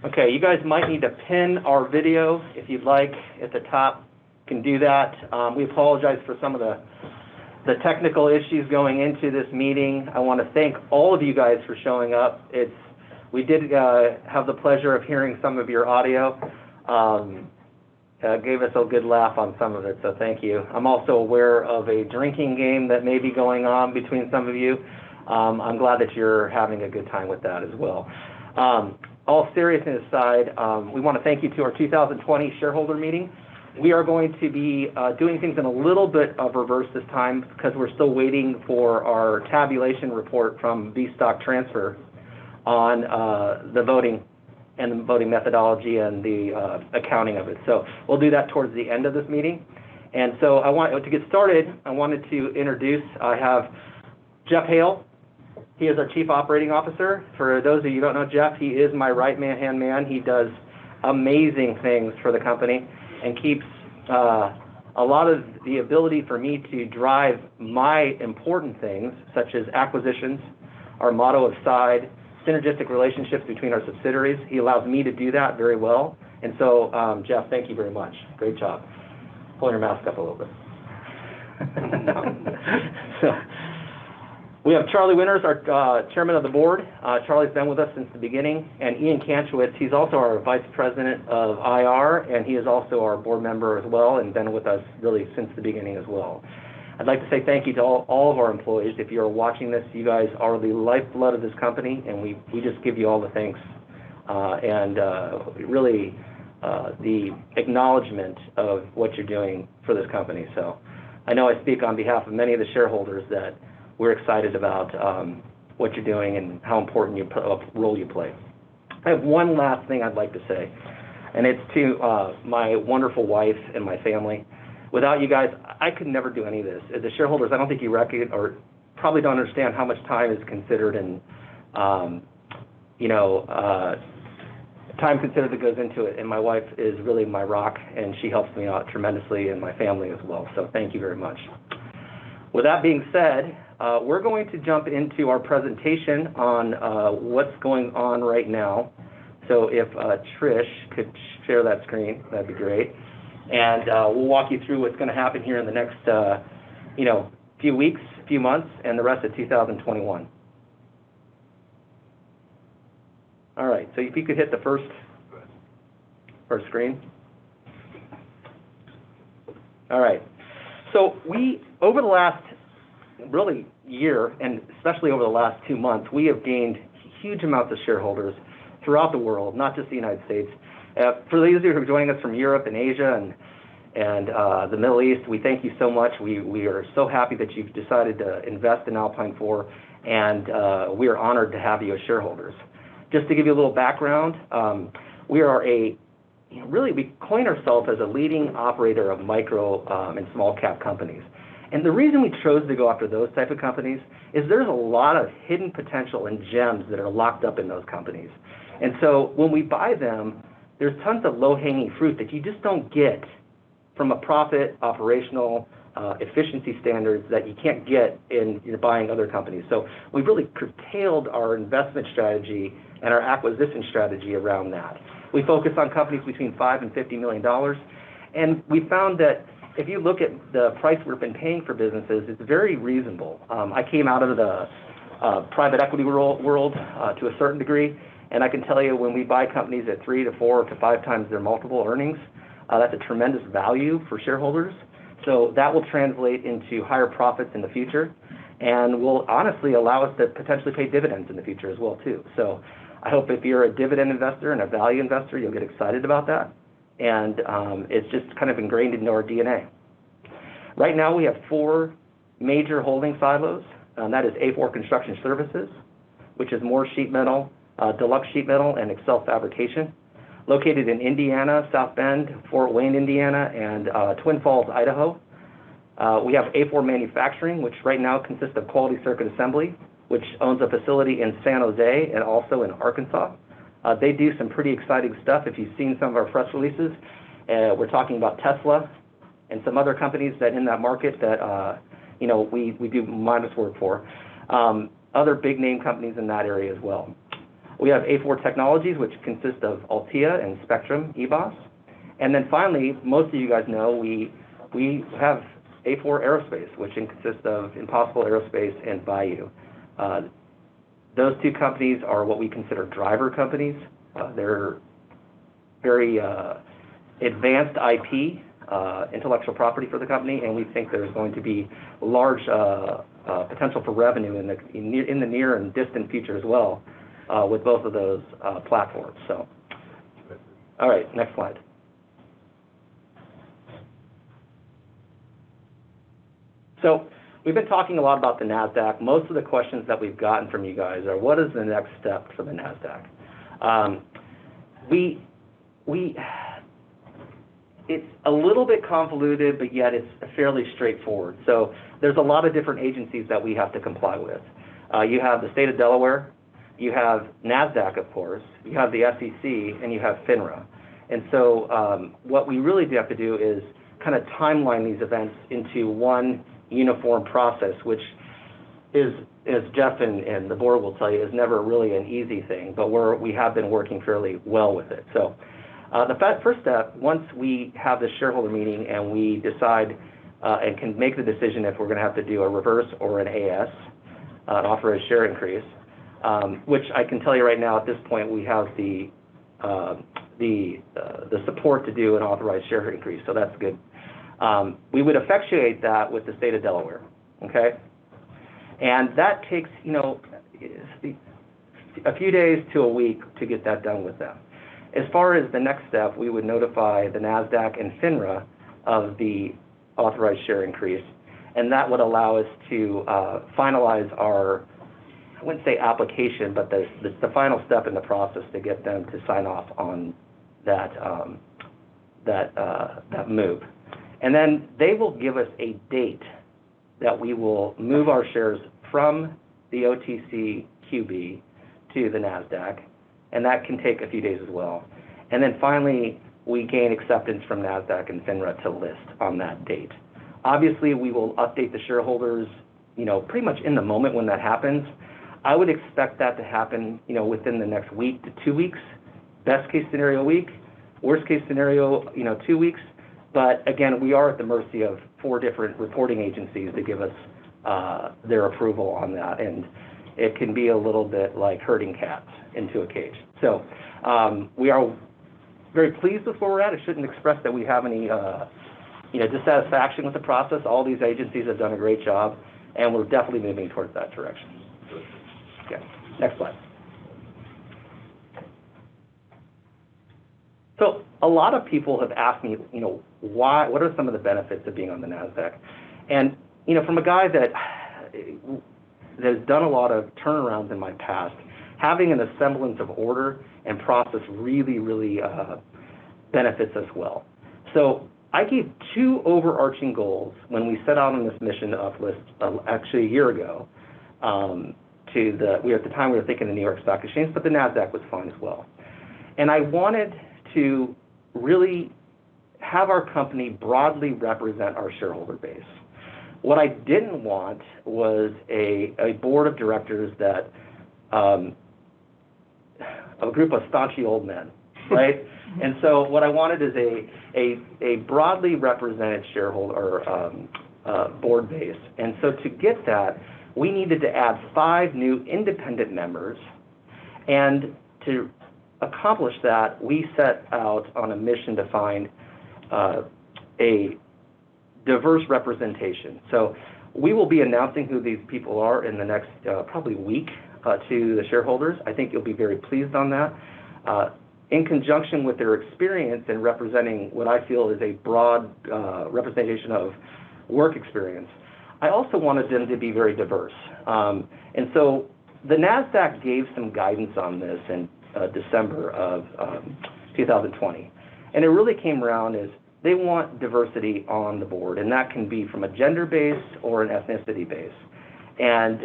Okay, you guys might need to pin our video if you'd like at the top. You can do that. We apologize for some of the technical issues going into this meeting. I want to thank all of you guys for showing up. We did have the pleasure of hearing some of your audio. Gave us a good laugh on some of it, so thank you. I'm also aware of a drinking game that may be going on between some of you. I'm glad that you're having a good time with that as well. All seriousness aside, we want to thank you to our 2020 shareholder meeting. We are going to be doing things in a little bit of reverse this time because we're still waiting for our tabulation report from V-Stock Transfer on the voting and the voting methodology and the accounting of it. So we'll do that towards the end of this meeting. And so to get started, I wanted to introduce, I have Jeff Hale. He is our Chief Operating Officer. For those of you who don't know Jeff, he is my right-hand man. He does amazing things for the company and keeps a lot of the ability for me to drive my important things, such as acquisitions, our motto of SIDE, synergistic relationships between our subsidiaries. He allows me to do that very well. And so, Jeff, thank you very much. Great job. Pull your mask up a little bit. So, we have Charlie Winters, our chairman of the board. Charlie's been with us since the beginning. And Ian Kanchowitz, he's also our vice president of IR, and he is also our board member as well and been with us really since the beginning as well. I'd like to say thank you to all of our employees. If you're watching this, you guys are the lifeblood of this company, and we just give you all the thanks and really the acknowledgement of what you're doing for this company. So I know I speak on behalf of many of the shareholders that we're excited about what you're doing and how important role you play. I have one last thing I'd like to say, and it's to my wonderful wife and my family. Without you guys, I could never do any of this. As the shareholders, I don't think you reckon or probably don't understand how much time is considered and, time considered that goes into it. And my wife is really my rock, and she helps me out tremendously and my family as well. So thank you very much. With that being said, we're going to jump into our presentation on what's going on right now. So if Trish could share that screen, that'd be great. And we'll walk you through what's going to happen here in the next, few weeks, few months, and the rest of 2021. All right, so if you could hit the first screen. All right, so over the last really year, and especially over the last 2 months, we have gained huge amounts of shareholders throughout the world, not just the United States. For those of you who are joining us from Europe and Asia and the Middle East, we thank you so much. We are so happy that you've decided to invest in Alpine 4, and we are honored to have you as shareholders. Just to give you a little background, we are we coin ourselves as a leading operator of micro and small cap companies. And the reason we chose to go after those type of companies is there's a lot of hidden potential and gems that are locked up in those companies. And so when we buy them, there's tons of low-hanging fruit that you just don't get from a profit, operational, efficiency standards that you can't get in buying other companies. So we've really curtailed our investment strategy and our acquisition strategy around that. We focus on companies between $5 and $50 million, and we found that if you look at the price we've been paying for businesses, it's very reasonable. I came out of the private equity world to a certain degree, and I can tell you when we buy companies at 3 to 4 to 5 times their multiple earnings, that's a tremendous value for shareholders. So that will translate into higher profits in the future and will honestly allow us to potentially pay dividends in the future as well too. So I hope if you're a dividend investor and a value investor, you'll get excited about that. And it's just kind of ingrained into our DNA. Right now we have 4 major holding silos, and that is A4 Construction Services, which is more sheet metal, deluxe sheet metal, and Excel fabrication, located in Indiana, South Bend, Fort Wayne, Indiana, and Twin Falls, Idaho. We have A4 Manufacturing, which right now consists of Quality Circuit Assembly, which owns a facility in San Jose and also in Arkansas. They do some pretty exciting stuff. If you've seen some of our press releases, we're talking about Tesla and some other companies that in that market that we do modest work for. Other big name companies in that area as well. We have A4 Technologies, which consists of Altea and Spectrum EBOS. And then finally, most of you guys know we have A4 Aerospace, which consists of Impossible Aerospace and Bayou. Those two companies are what we consider driver companies. They're very advanced IP, intellectual property for the company, and we think there's going to be large potential for revenue in the near and distant future as well with both of those platforms. So, all right, next slide. So we've been talking a lot about the Nasdaq. Most of the questions that we've gotten from you guys are, what is the next step for the Nasdaq? It's a little bit convoluted, but yet it's fairly straightforward. So there's a lot of different agencies that we have to comply with. You have the state of Delaware, you have Nasdaq, of course, you have the SEC, and you have FINRA. And so what we really do have to do is kind of timeline these events into one uniform process, which is, as Jeff and the board will tell you, is never really an easy thing, but we have been working fairly well with it. So the first step, once we have the shareholder meeting and we decide and can make the decision if we're going to have to do a reverse or an AS, an authorized share increase, which I can tell you right now at this point we have the support to do an authorized share increase, so that's good. We would effectuate that with the state of Delaware, okay? And that takes, a few days to a week to get that done with them. As far as the next step, we would notify the Nasdaq and FINRA of the authorized share increase, and that would allow us to finalize our, I wouldn't say application, but the final step in the process to get them to sign off on that move. And then they will give us a date that we will move our shares from the OTC QB to the Nasdaq, and that can take a few days as well. And then finally, we gain acceptance from Nasdaq and FINRA to list on that date. Obviously, we will update the shareholders, pretty much in the moment when that happens. I would expect that to happen, within the next week to 2 weeks. Best case scenario, a week. Worst case scenario, 2 weeks. But again, we are at the mercy of 4 different reporting agencies to give us their approval on that, and it can be a little bit like herding cats into a cage. So we are very pleased with where we're at. I shouldn't express that we have any dissatisfaction with the process. All these agencies have done a great job, and we're definitely moving towards that direction. Okay, next slide. So a lot of people have asked me, what are some of the benefits of being on the Nasdaq? And, from a guy that has done a lot of turnarounds in my past, having an semblance of order and process really, really benefits us well. So I gave 2 overarching goals when we set out on this mission to uplist, actually a year ago. At the time we were thinking the New York Stock Exchange, but the Nasdaq was fine as well. And I wanted to really have our company broadly represent our shareholder base. What I didn't want was a board of directors that of a group of staunchy old men, right? And so what I wanted is a broadly represented shareholder board base. And so to get that, we needed to add 5 new independent members, and to accomplish that, we set out on a mission to find a diverse representation. So we will be announcing who these people are in the next probably week to the shareholders. I think you'll be very pleased on that. In conjunction with their experience in representing what I feel is a broad representation of work experience, I also wanted them to be very diverse. And so the Nasdaq gave some guidance on this in December of 2020. And it really came around as they want diversity on the board, and that can be from a gender base or an ethnicity base. And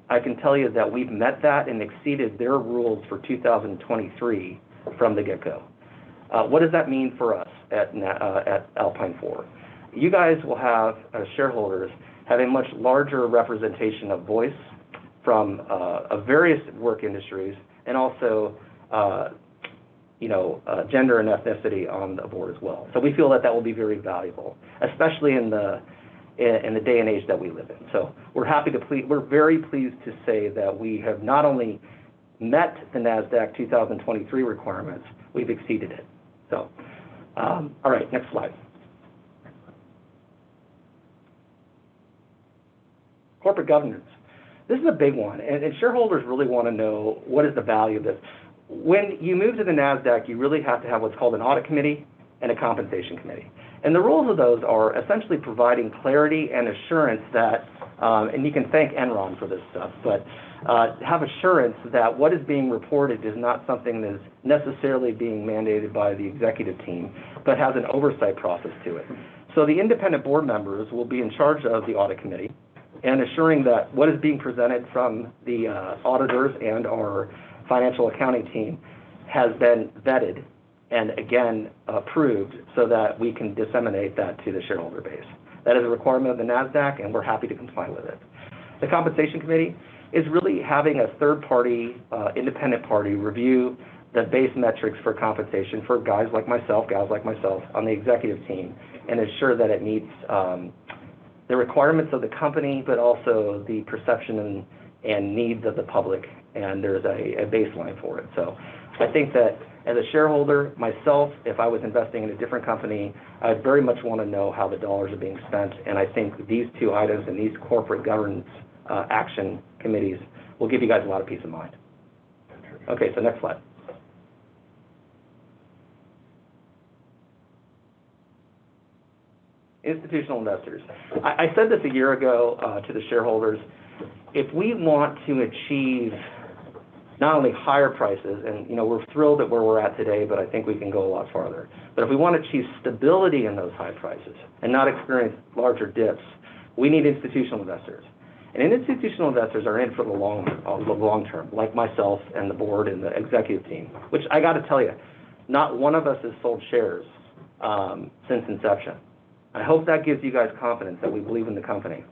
I can tell you that we've met that and exceeded their rules for 2023 from the get-go. What does that mean for us at Alpine 4? You guys will have, as shareholders, have a much larger representation of voice from various work industries, and also gender and ethnicity on the board as well. So we feel that will be very valuable, especially in the day and age that we live in. So we're very pleased to say that we have not only met the Nasdaq 2023 requirements, we've exceeded it. So, all right, next slide. Corporate governance. This is a big one, and shareholders really want to know what is the value of this. When you move to the Nasdaq, you really have to have what's called an audit committee and a compensation committee. And the roles of those are essentially providing clarity and assurance that, and you can thank Enron for this stuff, but have assurance that what is being reported is not something that is necessarily being mandated by the executive team, but has an oversight process to it. So the independent board members will be in charge of the audit committee and assuring that what is being presented from the auditors and our financial accounting team has been vetted and again approved so that we can disseminate that to the shareholder base. That is a requirement of the Nasdaq, and we're happy to comply with it. The compensation committee is really having a third-party, independent party review the base metrics for compensation for guys like myself on the executive team, and ensure that it meets the requirements of the company, but also the perception and needs of the public, and there's a baseline for it. So I think that as a shareholder, myself, if I was investing in a different company, I'd very much want to know how the dollars are being spent, and I think these two items and these corporate governance action committees will give you guys a lot of peace of mind. Okay, so next slide. Institutional investors. I said this a year ago to the shareholders. If we want to achieve not only higher prices, and we're thrilled at where we're at today, but I think we can go a lot farther. But if we want to achieve stability in those high prices and not experience larger dips, we need institutional investors. And institutional investors are in for the long term, like myself and the board and the executive team, which I got to tell you, not one of us has sold shares since inception. I hope that gives you guys confidence that we believe in the company.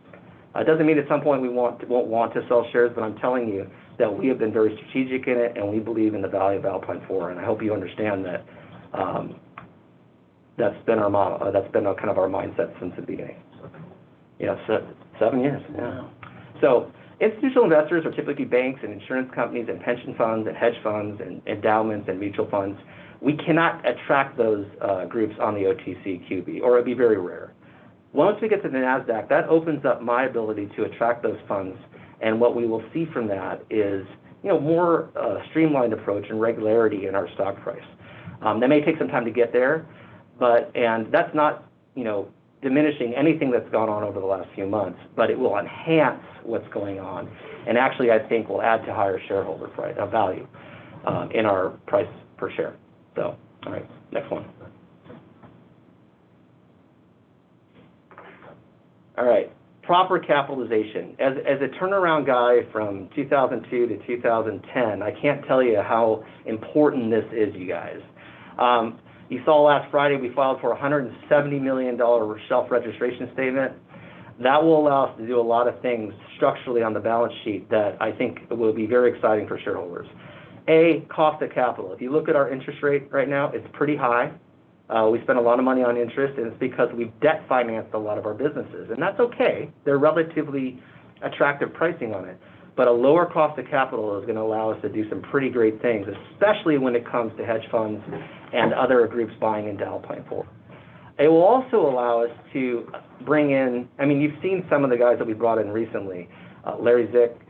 It doesn't mean at some point we won't want to sell shares, but I'm telling you that we have been very strategic in it, and we believe in the value of Alpine 4, and I hope you understand that that's been our model. That's been kind of our mindset since the beginning. Yeah, 7 years. Yeah. So institutional investors are typically banks and insurance companies and pension funds and hedge funds and endowments and mutual funds. We cannot attract those groups on the OTCQB, or it'd be very rare. Once we get to the Nasdaq, that opens up my ability to attract those funds, and what we will see from that is, more streamlined approach and regularity in our stock price. That may take some time to get there, and that's not, diminishing anything that's gone on over the last few months, but it will enhance what's going on, and actually, I think, will add to higher shareholder price value in our price per share. So, all right, next one. All right, proper capitalization. As a turnaround guy from 2002 to 2010, I can't tell you how important this is, you guys. You saw last Friday we filed for a $170 million shelf registration statement. That will allow us to do a lot of things structurally on the balance sheet that I think will be very exciting for shareholders. Cost of capital. If you look at our interest rate right now, it's pretty high. We spend a lot of money on interest, and it's because we've debt financed a lot of our businesses, and that's okay. They're relatively attractive pricing on it, but a lower cost of capital is going to allow us to do some pretty great things, especially when it comes to hedge funds and other groups buying into Alpine 4. It will also allow us to bring in, you've seen some of the guys that we brought in recently, Larry Zick,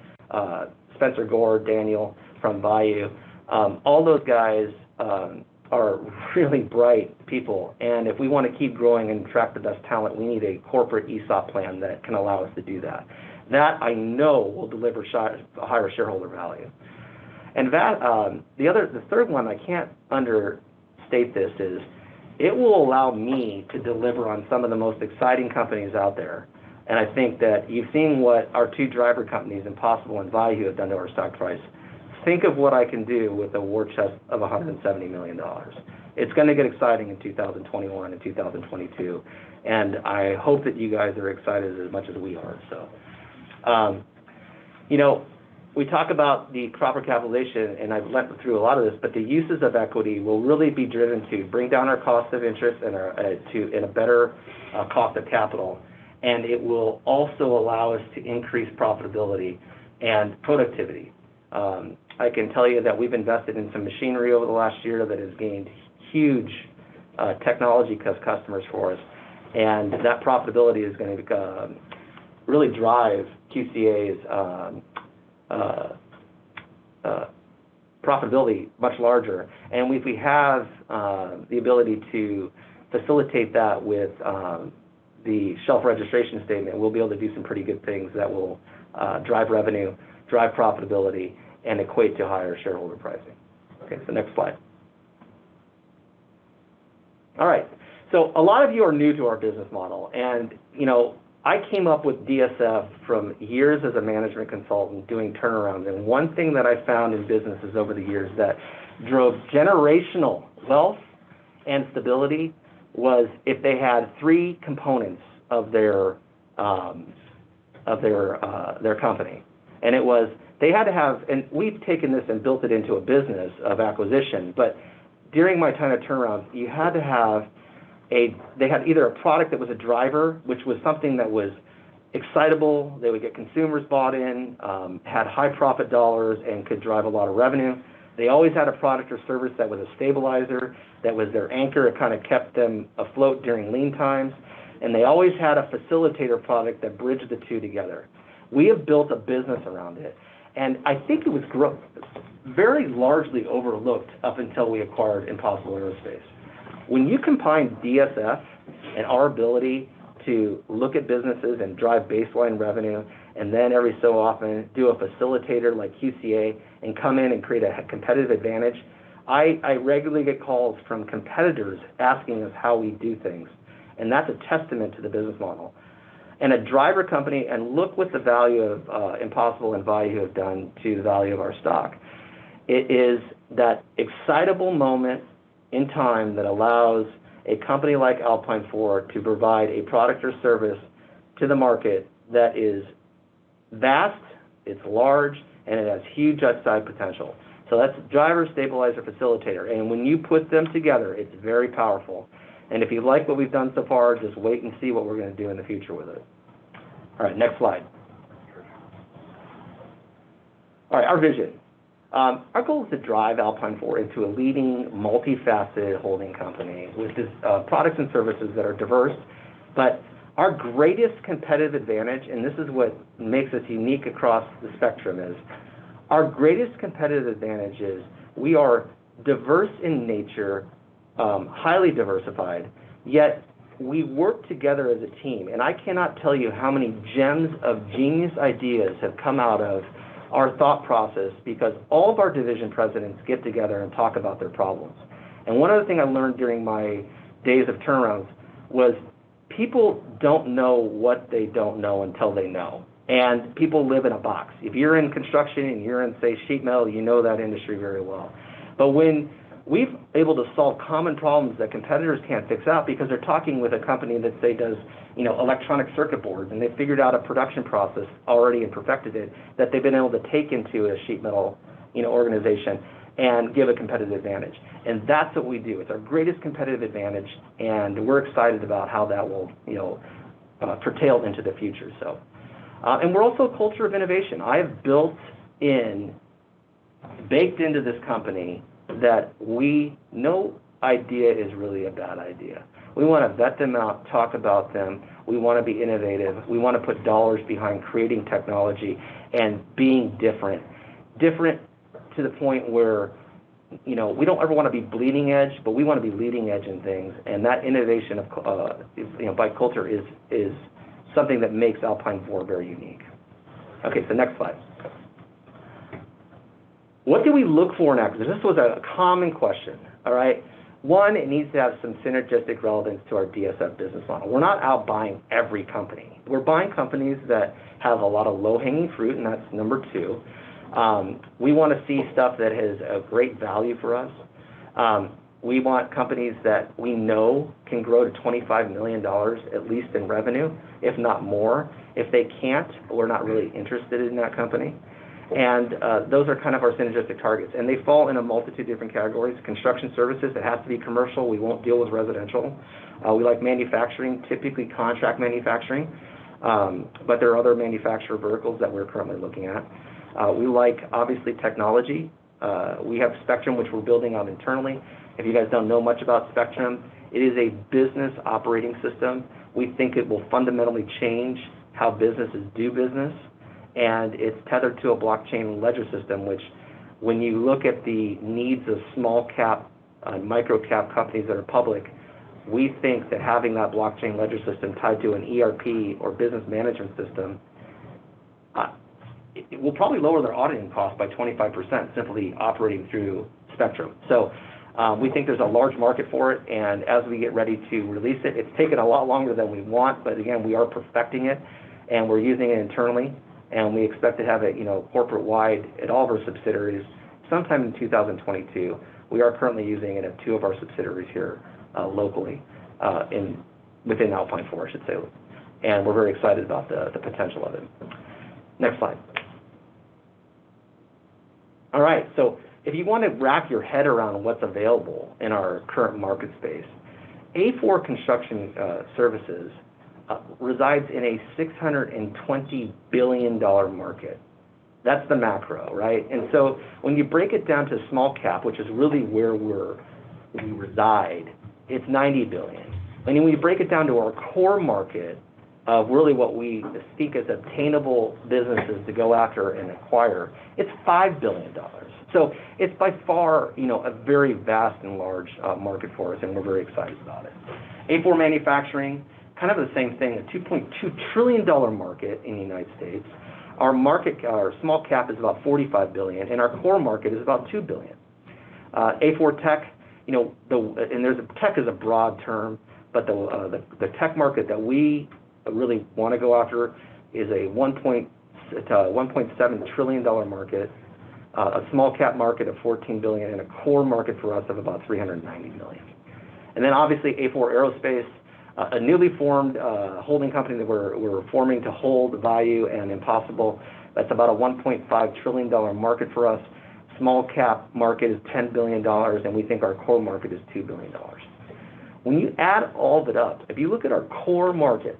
Spencer Gore, Daniel from Bayou. All those guys are really bright people, and if we want to keep growing and attract the best talent, we need a corporate ESOP plan that can allow us to do that. That I know will deliver higher shareholder value. And that the third one, I can't understate this, is it will allow me to deliver on some of the most exciting companies out there. And I think that you've seen what our two driver companies, Impossible and Bayou, have done to our stock price. Think of what I can do with a war chest of $170 million. It's going to get exciting in 2021 and 2022, and I hope that you guys are excited as much as we are. So, we talk about the proper capitalization, and I've went through a lot of this, but the uses of equity will really be driven to bring down our cost of interest and in a better cost of capital. And it will also allow us to increase profitability and productivity. I can tell you that we've invested in some machinery over the last year that has gained huge technology customers for us, and that profitability is going to really drive QCA's profitability much larger. And if we have the ability to facilitate that with the shelf registration statement, we'll be able to do some pretty good things that will drive revenue, drive profitability, and equate to higher shareholder pricing. Okay, so next slide. All right, so a lot of you are new to our business model, and I came up with DSF from years as a management consultant doing turnarounds, and one thing that I found in businesses over the years that drove generational wealth and stability was if they had three components of their company, and it was they had to have, and we've taken this and built it into a business of acquisition, but during my time at turnarounds, you had to have they had either a product that was a driver, which was something that was excitable, they would get consumers bought in, had high profit dollars, and could drive a lot of revenue. They always had a product or service that was a stabilizer, that was their anchor. It kind of kept them afloat during lean times. And they always had a facilitator product that bridged the two together. We have built a business around it. And I think it was very largely overlooked up until we acquired Impossible Aerospace. When you combine DSF and our ability to look at businesses and drive baseline revenue, and then every so often do a facilitator like QCA and come in and create a competitive advantage, I regularly get calls from competitors asking us how we do things. And that's a testament to the business model. And a driver company, and look what the value of Impossible and Value have done to the value of our stock. It is that excitable moment in time that allows a company like Alpine 4 to provide a product or service to the market that is vast, it's large, and it has huge upside potential. So that's driver, stabilizer, facilitator. And when you put them together, it's very powerful. And if you like what we've done so far, just wait and see what we're going to do in the future with it. All right, next slide. All right, our vision. Our goal is to drive Alpine 4 into a leading, multifaceted holding company with products and services that are diverse. But our greatest competitive advantage, and this is what makes us unique across the spectrum, is our greatest competitive advantage is we are diverse in nature, highly diversified, yet we work together as a team. And I cannot tell you how many gems of genius ideas have come out of our thought process because all of our division presidents get together and talk about their problems. And one other thing I learned during my days of turnarounds was people don't know what they don't know until they know. And people live in a box. If you're in construction and you're in, say, sheet metal, you know that industry very well. But when we've able to solve common problems that competitors can't fix out because they're talking with a company that, say, does electronic circuit boards, and they figured out a production process already and perfected it that they've been able to take into a sheet metal organization and give a competitive advantage. And that's what we do. It's our greatest competitive advantage, and we're excited about how that will curtail into the future. So, and we're also a culture of innovation. I have baked into this company that no idea is really a bad idea. We want to vet them out, talk about them. We want to be innovative. We want to put dollars behind creating technology and being different. Different to the point where, we don't ever want to be bleeding edge, but we want to be leading edge in things. And that innovation of by culture is something that makes Alpine 4 very unique. Okay, so next slide. What do we look for in acquisition? This was a common question, all right? One, it needs to have some synergistic relevance to our DSF business model. We're not out buying every company. We're buying companies that have a lot of low-hanging fruit, and that's number two. We want to see stuff that has a great value for us. We want companies that we know can grow to $25 million at least in revenue, if not more. If they can't, we're not really interested in that company. And those are kind of our synergistic targets. And they fall in a multitude of different categories. Construction services, it has to be commercial. We won't deal with residential. We like manufacturing, typically contract manufacturing. But there are other manufacturer verticals that we're currently looking at. We like, obviously, technology. We have Spectrum, which we're building out internally. If you guys don't know much about Spectrum, it is a business operating system. We think it will fundamentally change how businesses do business. And it's tethered to a blockchain ledger system, which when you look at the needs of small cap, micro cap companies that are public, we think that having that blockchain ledger system tied to an ERP or business management system, it will probably lower their auditing costs by 25% simply operating through Spectrum. So we think there's a large market for it, and as we get ready to release it, it's taken a lot longer than we want, but again, we are perfecting it, and we're using it internally, and we expect to have it, corporate-wide at all of our subsidiaries sometime in 2022. We are currently using it at 2 of our subsidiaries here locally within Alpine 4, I should say, and we're very excited about the potential of it. Next slide. All right, so if you want to wrap your head around what's available in our current market space, A4 Construction Services resides in a $620 billion market. That's the macro, right? And so when you break it down to small cap, which is really where we reside, it's $90 billion. And when you break it down to our core market of really what we speak as obtainable businesses to go after and acquire, it's $5 billion. So it's by far, a very vast and large market for us, and we're very excited about it. A4 Manufacturing, kind of the same thing, a $2.2 trillion market in the United States. Our small cap is about $45 billion, and our core market is about $2 billion. A4 Tech, tech is a broad term, but the tech market that we really want to go after is a $1.7 trillion market, a small cap market of $14 billion, and a core market for us of about $390 million. And then obviously A4 Aerospace, a newly formed holding company that we're forming to hold Value and Impossible. That's about a $1.5 trillion market for us. Small cap market is $10 billion, and we think our core market is $2 billion. When you add all of it up, if you look at our core market,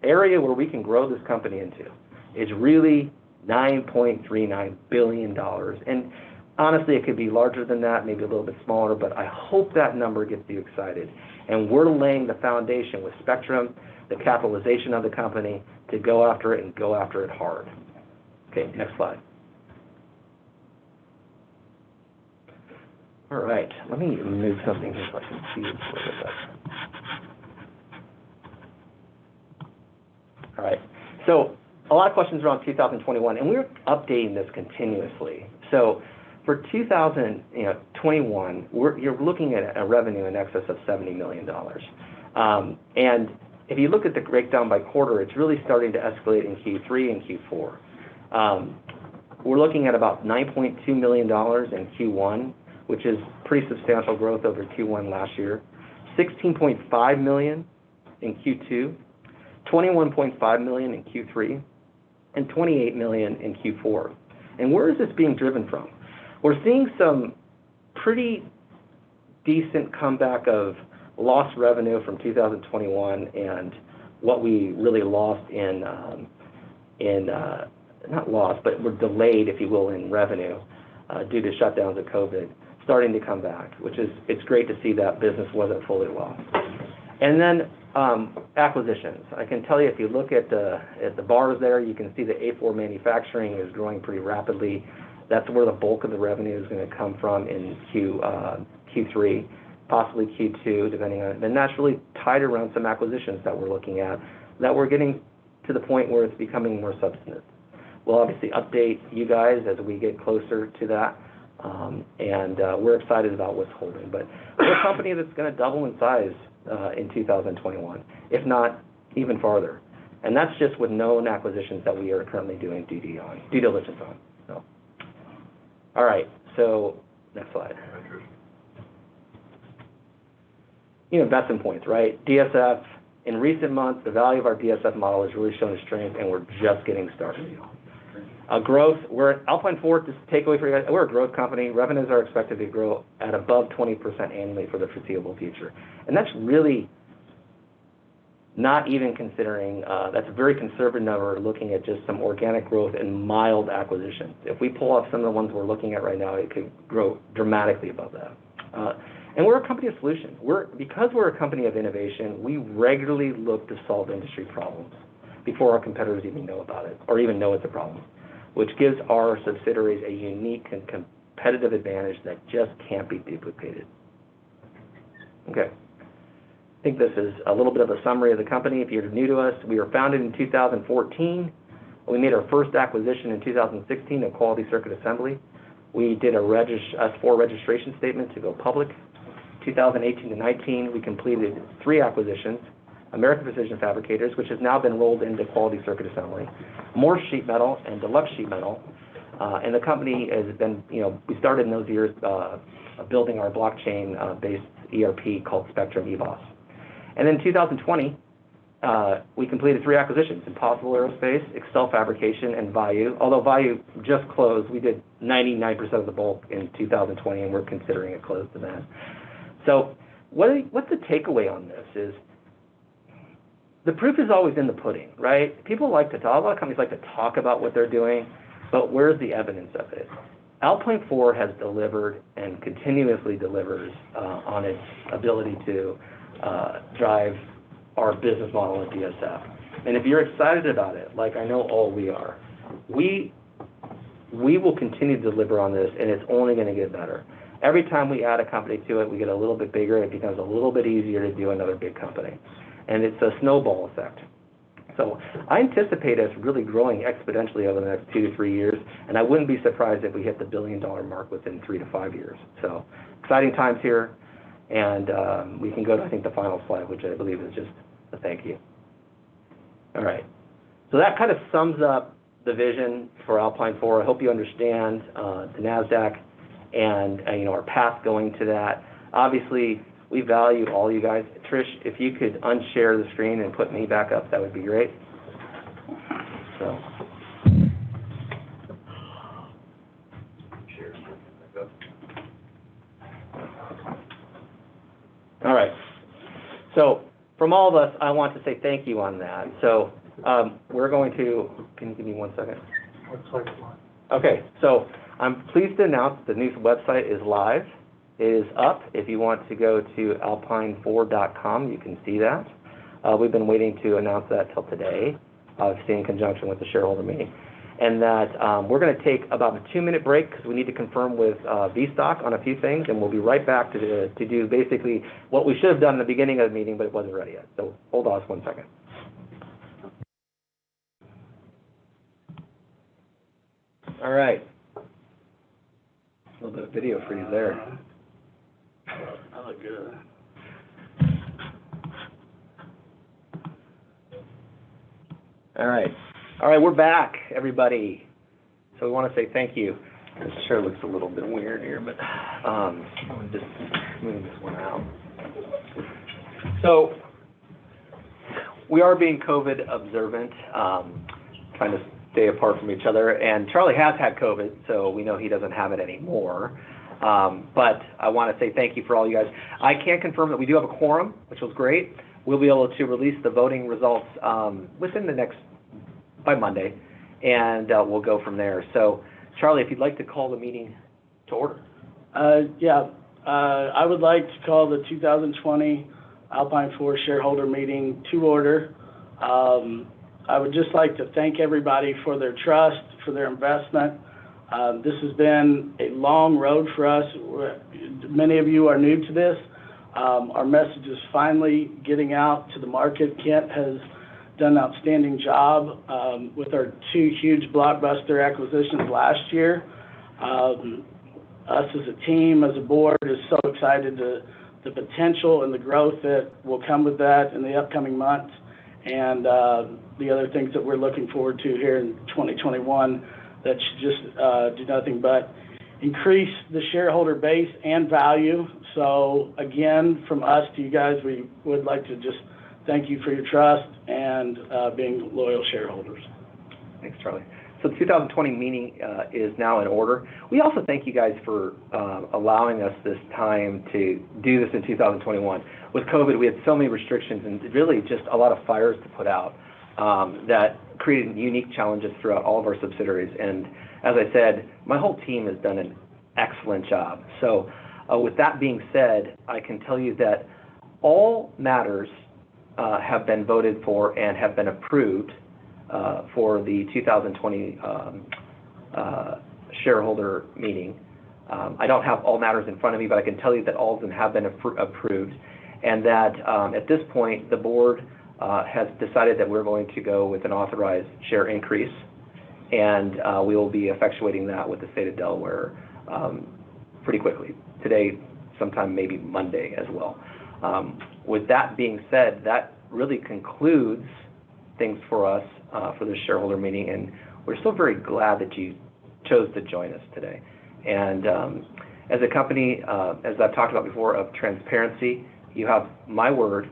area where we can grow this company into, is really $9.39 billion. And honestly, it could be larger than that, maybe a little bit smaller, but I hope that number gets you excited. And we're laying the foundation with Spectrum, the capitalization of the company, to go after it and go after it hard. Okay, next slide. All right, let me move something here so I can see it a little bit better. All right, so a lot of questions around 2021, and we're updating this continuously. So for 2021, you're looking at a revenue in excess of $70 million. And if you look at the breakdown by quarter, it's really starting to escalate in Q3 and Q4. We're looking at about $9.2 million in Q1, which is pretty substantial growth over Q1 last year. $16.5 million in Q2, $21.5 million in Q3, and $28 million in Q4. And where is this being driven from? We're seeing some pretty decent comeback of lost revenue from 2021 and what we really lost not lost, but were delayed, if you will, in revenue due to shutdowns of COVID, starting to come back, it's great to see that business wasn't fully lost. And then acquisitions. I can tell you, if you look at the bars there, you can see the A4 Manufacturing is growing pretty rapidly. That's where the bulk of the revenue is going to come from in Q3, possibly Q2, depending on it. And that's really tied around some acquisitions that we're looking at, that we're getting to the point where it's becoming more substantive. We'll obviously update you guys as we get closer to that, and we're excited about what's holding. But we're a company that's going to double in size in 2021, if not even farther. And that's just with known acquisitions that we are currently doing due diligence on. So, all right, so next slide. Investment points, right? DSF, in recent months, the value of our DSF model has really shown its strength, and we're just getting started. Growth, Alpine 4, just takeaway for you guys, we're a growth company. Revenues are expected to grow at above 20% annually for the foreseeable future. And that's really not even considering, that's a very conservative number, looking at just some organic growth and mild acquisitions. If we pull off some of the ones we're looking at right now, it could grow dramatically above that. And we're a company of solutions. Because we're a company of innovation, we regularly look to solve industry problems before our competitors even know about it or even know it's a problem, which gives our subsidiaries a unique and competitive advantage that just can't be duplicated. Okay. I think this is a little bit of a summary of the company. If you're new to us, we were founded in 2014. We made our first acquisition in 2016 of Quality Circuit Assembly. We did a S4 registration statement to go public. 2018 to 19, we completed 3 acquisitions: American Precision Fabricators, which has now been rolled into Quality Circuit Assembly, Morse Sheet Metal, and Deluxe Sheet Metal. And the company has been, we started in those years building our blockchain-based ERP called Spectrum EBOS. And then in 2020, we completed 3 acquisitions: Impossible Aerospace, Excel Fabrication, and Vayu. Although Vayu just closed, we did 99% of the bulk in 2020, and we're considering it closed to that. So what's the takeaway on this is the proof is always in the pudding, right? People like to talk, a lot of companies like to talk about what they're doing, but where's the evidence of it? Alpine 4 has delivered and continuously delivers on its ability to drive our business model at DSF. And if you're excited about it, like I know all we are, we will continue to deliver on this, and it's only going to get better. Every time we add a company to it, we get a little bit bigger, it becomes a little bit easier to do another big company. And it's a snowball effect. So I anticipate us really growing exponentially over the next 2 to 3 years, and I wouldn't be surprised if we hit the $1 billion mark within 3 to 5 years. So exciting times here, and we can go to, I think, the final slide, which I believe is just a thank you. All right. So that kind of sums up the vision for Alpine 4. I hope you understand the Nasdaq and our path going to that. Obviously, we value all you guys. Trish, if you could unshare the screen and put me back up, that would be great. So. All right. So from all of us, I want to say thank you on that. So we're going to, can you give me 1 second? Okay, so I'm pleased to announce the new website is live. It is up. If you want to go to alpine4.com, you can see that. We've been waiting to announce that till today, obviously in conjunction with the shareholder meeting. And that we're going to take about a 2-minute break because we need to confirm with VStock on a few things, and we'll be right back to do basically what we should have done in the beginning of the meeting, but it wasn't ready yet. So hold on 1 second. All right. A little bit of video for you there. I look good. All right. All right, we're back, everybody. So we want to say thank you. This chair looks a little bit weird here, but I'm just moving this one out. So we are being COVID observant, trying to stay apart from each other. And Charlie has had COVID, so we know he doesn't have it anymore. But I want to say thank you for all you guys. I can confirm that we do have a quorum, which was great. We'll be able to release the voting results within the next, by Monday, and we'll go from there. So, Charlie, if you'd like to call the meeting to order. I would like to call the 2020 Alpine 4 shareholder meeting to order. I would just like to thank everybody for their trust, for their investment. This has been a long road for us. Many of you are new to this. Our message is finally getting out to the market. Kent has done an outstanding job with our 2 huge blockbuster acquisitions last year. Us as a team, as a board, is so excited to the potential and the growth that will come with that in the upcoming months, and the other things that we're looking forward to here in 2021 that should just do nothing but increase the shareholder base and value. So again, from us to you guys, we would like to just thank you for your trust and being loyal shareholders. Thanks, Charlie. So the 2020 meeting is now in order. We also thank you guys for allowing us this time to do this in 2021. With COVID, we had so many restrictions and really just a lot of fires to put out that created unique challenges throughout all of our subsidiaries. And as I said, my whole team has done an excellent job. So with that being said, I can tell you that all matters have been voted for and have been approved for the 2020 shareholder meeting. I don't have all matters in front of me, but I can tell you that all of them have been approved, and that at this point, the board has decided that we're going to go with an authorized share increase, and we will be effectuating that with the state of Delaware pretty quickly. Today, sometime maybe Monday as well. With that being said, that really concludes things for us for this shareholder meeting, and we're so very glad that you chose to join us today. And as a company, as I've talked about before, of transparency, you have my word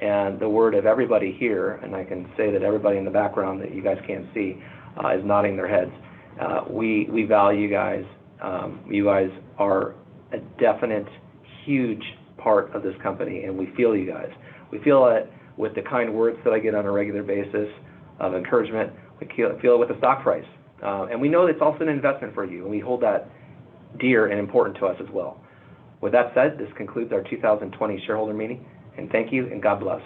and the word of everybody here, and I can say that everybody in the background that you guys can't see is nodding their heads. We value you guys. You guys are a definite, huge part of this company, and we feel you guys. We feel it with the kind words that I get on a regular basis of encouragement. We feel it with the stock price. And we know it's also an investment for you, and we hold that dear and important to us as well. With that said, this concludes our 2020 shareholder meeting, and thank you, and God bless.